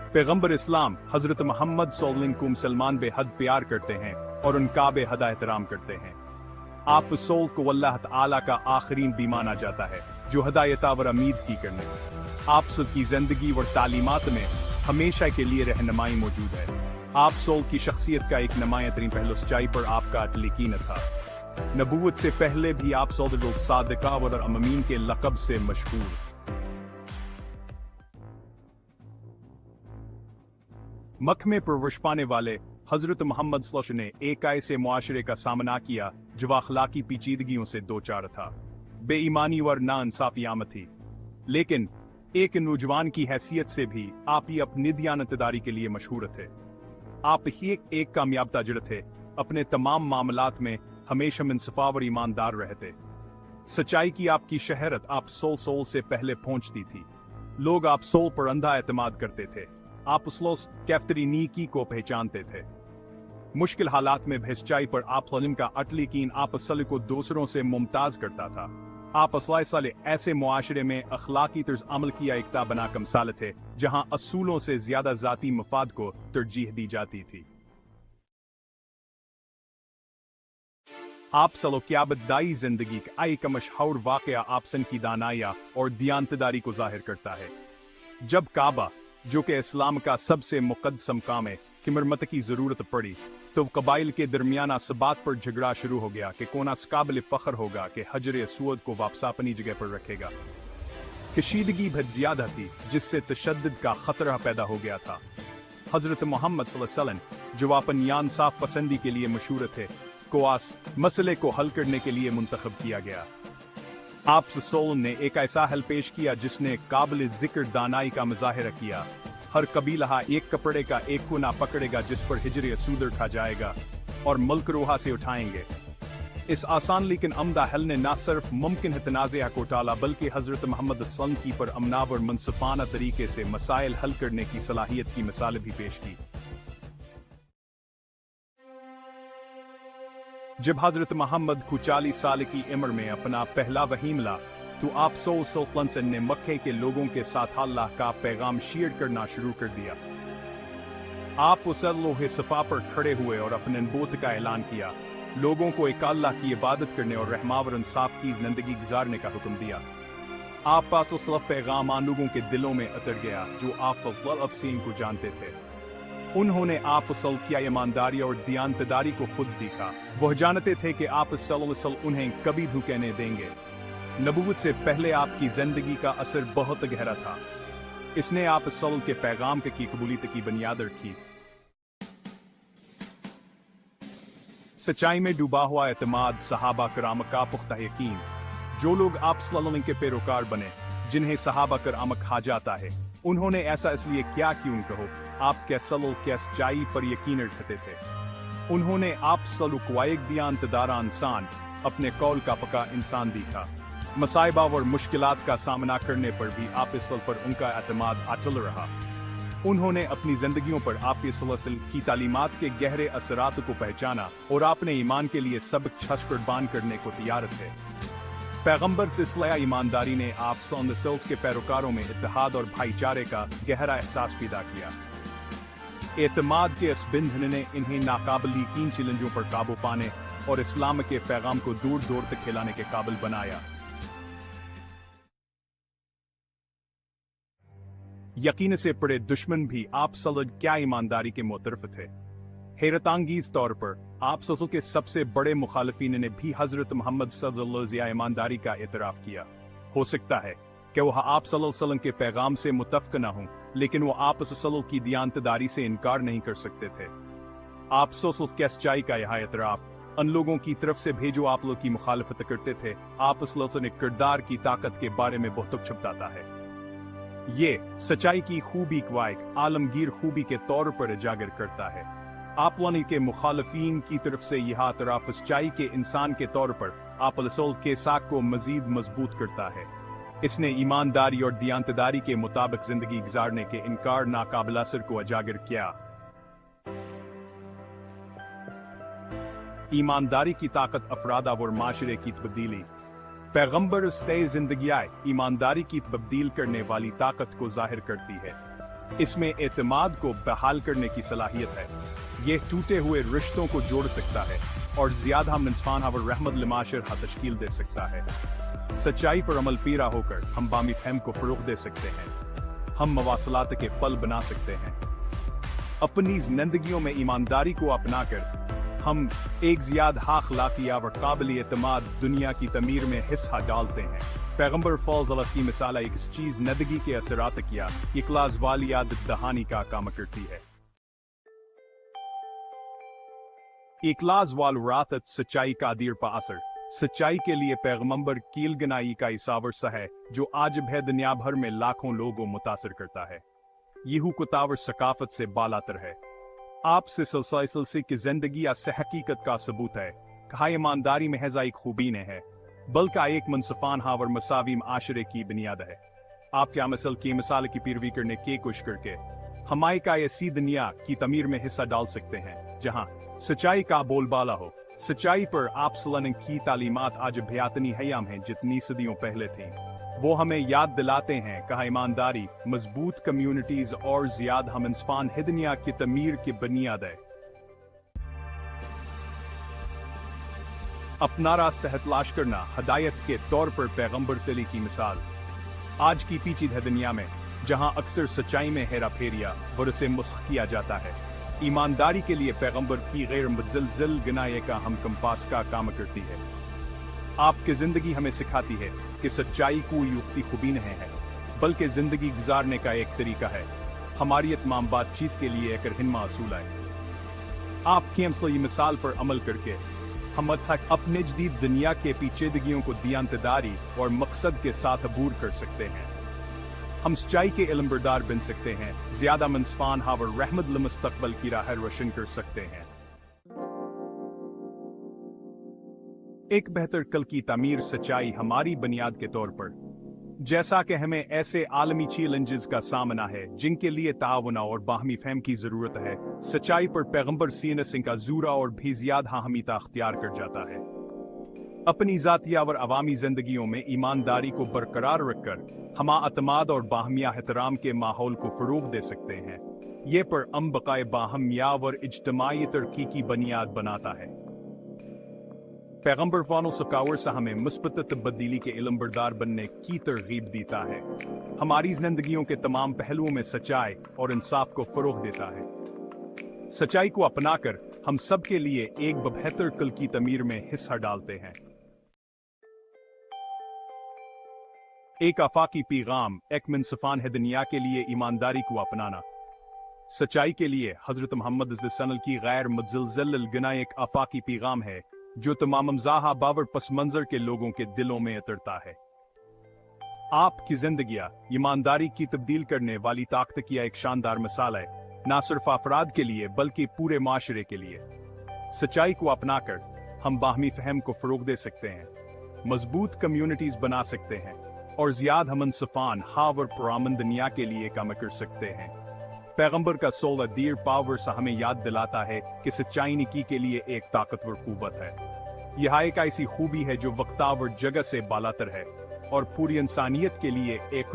पैगंबर इस्लाम हजरत मोहम्मद सल्लल्लाहु अलैहि वसल्लम को मुसलमान बेहद प्यार करते हैं और उनका बेहद एहतराम करते हैं। आप सोल को अल्लाह ताला का आखिरी भी माना जाता है जो हदायत और उम्मीद की करने। आप की जिंदगी और तालीमात में हमेशा के लिए रहनुमाई मौजूद है। आप सोल की शख्सियत का एक नुमाया तरीन पहलू सच्चाई पर आपका यकीन था। नबूवत से पहले भी आप सादिका और अमीन के लक़ब से मशहूर। मक्के में परवरिश पाने वाले हजरत मोहम्मद सल्लल्लाहु अलैहि वसल्लम ने एक ऐसे मुआशरे का सामना किया जो अखलाकी पेचीदगियों से दो चार था, बेईमानी और नाइंसाफी आम थी। लेकिन एक नौजवान की हैसियत से भी आप ही अपनी दियानतदारी के लिए मशहूर थे। आप ही एक कामयाब ताजिर थे, अपने तमाम मामलात में हमेशा इंसाफ और ईमानदार रहते। सच्चाई की आपकी शहरत आप सोल से पहले पहुंचती थी। लोग आप सोल पर अंधा एतमाद करते थे। आप उसलोस कैफ्तरी नीकी को पहचानते थे। मुश्किल हालात में सच्चाई पर आप का अटल यकीन आप असल को दूसरों से मुमताज करता था। आप असल ऐसे मुआशरे में अखलाकी तर्ज अमल की एकता बना कमसाल थे जहां असूलों से ज्यादा जाती मफाद को तरजीह दी जाती थी। आप सलोक्याबदाई जिंदगी का एक मशहूर वाकया आपसन की दानाया और दियानतदारी को जाहिर करता है। जब काबा जो कि इस्लाम का सबसे मुकद्दस मकाम है की मरम्मत की जरूरत पड़ी तो कबाइल के दरमियान इस बात पर झगड़ा शुरू हो गया कि कौन काबिल फख्र होगा कि हजर असवद को वापस अपनी जगह पर रखेगा। कशीदगी बहुत ज्यादा थी जिससे तशद्दुद का खतरा पैदा हो गया था। हजरत मोहम्मद सल्लल्लाहु अलैहि वसल्लम जो अपन इंसाफ पसंदी के लिए मशहूर थे को आस मसले को हल करने के लिए मुंतखब किया गया। आप सल्लल्लाहु ने एक ऐसा हल पेश किया जिसने काबिल जिक्र दानाई का मुजाहिरा किया। हर कबीला एक कपड़े का एक कोना पकड़ेगा जिस पर हिजर असूद रखा जाएगा और मुल्क रोहा से उठाएंगे। इस आसान लेकिन अमदा हल ने न सिर्फ मुमकिन है तनाज़ा को टाला बल्कि हजरत मोहम्मद सल्लल्लाहु अलैहि वसल्लम की पर अमनाव और मुनसफाना तरीके से मसाइल हल करने की सलाहियत की मिसाल भी पेश की। जब हजरत मोहम्मद को 40 साल की उम्र में अपना पहला वही मिला तो आप सल्लल्लाहु ने मक्के के लोगों के साथ अल्लाह का पैगाम शेयर करना शुरू कर दिया। आप उस लोहे सफा पर खड़े हुए और अपने नबूवत का ऐलान किया। लोगों को एक अल्लाह की इबादत करने और रहमा और इंसाफ की जिंदगी गुजारने का हुक्म दिया। आप पास उस पैगाम लोगों के दिलों में उतर गया जो आप अफसीन को जानते थे। उन्होंने आप की ईमानदारी और दियानतदारी को खुद देखा। वह जानते थे कि आप सल्लल्लाहु अलैहि वसल्लम उन्हें कभी धोखे नहीं देंगे। नबूवत से पहले आपकी जिंदगी का असर बहुत गहरा था। इसने आप सल्लल्लाहु के पैगाम की कबूलियत की बुनियाद रखी। सच्चाई में डूबा हुआ एतमाद, सहाबा कराम का पुख्ता यकीन। जो लोग आप सल्लल्लाहु अलैहि वसल्लम के पैरोकार बने जिन्हें सहाबा कराम कहा जाता है, उन्होंने ऐसा इसलिए क्या क्यों कहो आप के सच्चाई पर यकीन रखते थे। उन्होंने आप सल्लल्लाहु को एक दियानतदार इंसान, अपने कौल का पक्का इंसान दिखा। मसाइबा और मुश्किलात का सामना करने पर भी आप इस पर उनका एतमाद अटल रहा। उन्होंने अपनी जिंदगियों पर आपके सल्लल्लाहु अलैहि वसल्लम की तालीमात के गहरे असरात को पहचाना और आपने ईमान के लिए सब छस कुर्बान करने को तैयार थे। पैगंबर तिस्लाया ईमानदारी ने आप सल्लल्लाहु अलैहि वसल्लम के पैरोकारों में इत्तेहाद और भाईचारे का गहरा एहसास पैदा किया। एतमाद के इस बंधन ने इन्हें नाकाबिल यकीन चैलेंजों पर काबू पाने और इस्लाम के पैगाम को दूर दूर तक फैलाने के काबिल बनाया। यकीन से पड़े दुश्मन भी आप सल्लल्लाहु क्या ईमानदारी के मोतरफ थे। हैरतांगीज तौर पर आप सल्लल्लाहु के सबसे बड़े मुखालिफिन ने भी हजरत मोहम्मद सल्लल्लाहु अलैहि वसल्लम ईमानदारी का एतराफ किया। हो सकता है कि वह आप सल्लल्लाहु अलैहि वसल्लम के पैगाम से मुतफ़क़ न हों, लेकिन वो आप सल्लल्लाहु की दियानतदारी से इनकार नहीं कर सकते थे। आप सल्लल्लाहु के सच्चाई का यह एतराफ उन लोगों की तरफ से भी जो आप लोग की मुखालफत करते थे। आप सल्लल्लाहु ने किरदार की ताकत के बारे में बहुत कुछ बताता है। ये सच्चाई की खूबी को एक आलमगीर खूबी के तौर पर उजागर करता है। आप वानी के मुखालफीन की तरफ से यह एतराफ सच्चाई के इंसान के तौर पर आप रसूल के साख को मजीद मजबूत करता है। इसने ईमानदारी और दियानतदारी के मुताबिक जिंदगी गुजारने के इनकार नाकाबिल असर को उजागर किया। ईमानदारी की ताकत अफराद और माशरे की तब्दीली। पैगंबर जिंदगी ईमानदारी की तब्दील करने वाली ताकत को जाहिर करती है। इसमें एतमाद को बहाल करने की सलाहियत है। ये टूटे हुए रिश्तों को जोड़ सकता है और ज्यादा मुनफान और रहमत लिमाशर तश्कील दे सकता है। सच्चाई पर अमल पीरा होकर हम बामी फहम को फरोग दे सकते हैं। हम मवासलात के पल बना सकते हैं। अपनी जिंदगियों में ईमानदारी को अपनाकर हम एक ज़्यादा अखलाकी और काबिल एतमाद दुनिया की तमीर में हिस्सा डालते हैं। पैगंबर फौज़ की मिसाल एक चीज़ ज़िंदगी के असरात किया इखलास वाली आदत दहानी का काम करती है। इखलास वाल रात सच्चाई का दीर पा असर सच्चाई के लिए पैगंबर कील गनाई का इसावर सा है जो आज भी दुनिया भर में लाखों लोगों मुतासर करता है। यहू कुतावर सकाफत से बालातर है। आपसे सलसल की जिंदगी या से हकीकत का सबूत है। कहा ईमानदारी महज एक खूबी ने है बल्कि एक मनसफान हावर मसावी आशरे की बुनियाद है। आप क्या मसल की मिसाल की पैरवी करने की कोशिश करके हमारे का ऐसी दुनिया की तमीर में हिस्सा डाल सकते हैं जहां सच्चाई का बोलबाला हो। सच्चाई पर आप सलन की तालीमात आज भयातनी हयाम हैं जितनी सदियों पहले थीं। वो हमें याद दिलाते हैं कहा ईमानदारी मजबूत कम्युनिटीज और ज्यादा हम इंसान हिदनिया की तमीर की बुनियाद है। अपना रास्ता तलाश करना हदायत के तौर पर पैगंबर तली की मिसाल। आज की पीचीदा दुनिया में जहां अक्सर सच्चाई में हेरा फेरिया और उसे मुस्ख किया जाता है, ईमानदारी के लिए पैगंबर की गैर मुतज़लज़ल गनाए का हम कंपास का काम करती है। आपकी जिंदगी हमें सिखाती है कि सच्चाई कोई युक्ति खूबी नहीं है बल्कि जिंदगी गुजारने का एक तरीका है। हमारी तमाम बातचीत के लिए एक हिन्मा असूल है। आपकी असली मिसाल पर अमल करके हम अपने जदीद दुनिया के पेचीदगियों को दियांतदारी और मकसद के साथ अबूर कर सकते हैं। हम सच्चाई के इल्मबरदार बन सकते हैं, ज्यादा मुनफान हावर रहमत मुस्तकबल की राह रोशन कर सकते हैं। एक बेहतर कल की तामीर सच्चाई हमारी बुनियाद के तौर पर, जैसा कि हमें ऐसे आलमी चैलेंजेस का सामना है जिनके लिए ताउन और बाहमी फहम की जरूरत है, सच्चाई पर पैगंबर सीनसिंह का जूरा और भी ज्यादा अहमियत अख्तियार कर जाता है। अपनी ज़ातिया और अवामी जिंदगियों में ईमानदारी को बरकरार रखकर हम अतमाद और बाहमिया एहतराम के माहौल को फरोग दे सकते हैं। ये पर बकाए बाहमिया और इज्तमाई तरक्की की बुनियाद बनाता है। पैगंबर फानो सकावर से हमें मुस्बत तब्दीली के इल्मबरदार बनने की तरगीब देता है। हमारी जिंदगियों के तमाम पहलुओं में सच्चाई और इंसाफ को फरोग देता है। सच्चाई को अपनाकर हम सब के लिए एक बेहतर कल की तमीर में हिस्सा डालते हैं। एक आफाकी पैगाम एक मुनसफान है दुनिया के लिए ईमानदारी को अपनाना। सच्चाई के लिए हजरत मोहम्मद सल्लल्लाहु की गैर मुतज़लज़ल गना एक आफाकी पैगाम है जो तमाम मज़ाहा बावर पस मंजर के लोगों के दिलों में उतरता है। आपकी जिंदगियां ईमानदारी की तब्दील करने वाली ताकत की एक शानदार मिसाल है, ना सिर्फ अफराद के लिए बल्कि पूरे माशरे के लिए। सच्चाई को अपनाकर हम बाहमी फहम को फरोग दे सकते हैं, मजबूत कम्युनिटीज बना सकते हैं और ज्यादा मुनसफान हावर पुरामन दुनिया के लिए काम कर सकते हैं। पैगंबर का सोलह दीर पावर सा हमें याद दिलाता है कि सच्चाई निकी के लिए एक ताकतवर कुव्वत है। यह एक ऐसी खूबी है जो वक्तावर जगह से बालातर है और पूरी इंसानियत के लिए एक